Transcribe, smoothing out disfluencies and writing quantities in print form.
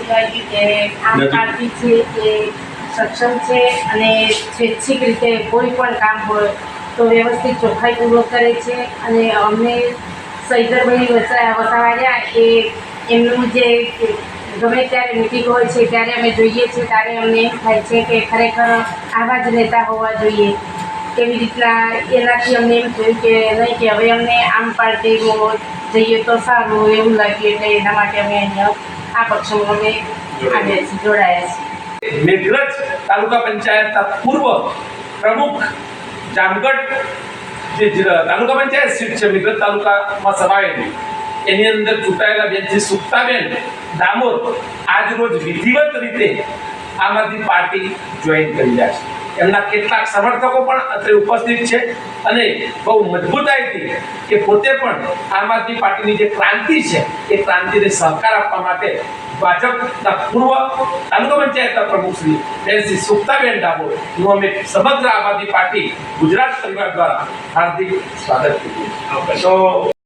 એવું લાગ્યું કે આમ પાર્ટી છે એ સક્ષમ છે અને સ્વૈચ્છિક રીતે કોઈ પણ કામ હોય તો વ્યવસ્થિત ચોખ્ખાઈપૂર્વક કરે છે અને અમને સૈદરભાઈ વસાવાડિયા એ એમનું જે ગમે ત્યારે મિટિંગ હોય છે ત્યારે અમે જોઈએ છીએ ત્યારે અમને એમ થાય છે કે ખરેખર આવા જ નેતા હોવા જોઈએ. એવી રીતના એનાથી અમને એમ થયું કે નહીં કે હવે અમને આમ પાર્ટીમાં જઈએ તો સારું એવું લાગ્યું એટલે એના માટે અમે અહીંયા આ પક્ષમાં અમે આવ્યા છીએ, જોડાયા છીએ. મેઘરજ તાલુકા પંચાયતના પૂર્વ પ્રમુખ જામગઢ જે તાલુકા પંચાયત સીટ છે મેઘરજ તાલુકામાં સમાયેલી એની અંદર ચૂંટાયેલા બેન શ્રી સુક્તાબેન ડામોર આજ રોજ વિધિવત રીતે આમ આદમી પાર્ટી જોઈન કરી રહ્યા છે. એમના કેટલાક સમર્થકો પણ અત્રે ઉપસ્થિત છે અને બહુ મજબૂતાઈથી કે પોતે પણ આમ આદમી પાર્ટીની જે ક્રાંતિ છે એ ક્રાંતિને સહકાર આપવા માટે ભાજપના પૂર્વ તાલુકા પંચાયતના પ્રમુખ શ્રી બેન શ્રી સુક્તાબેન ડામોરનું અમે સમગ્ર આમ આદમી પાર્ટી ગુજરાત પરિવાર દ્વારા હાર્દિક સ્વાગત કરીએ.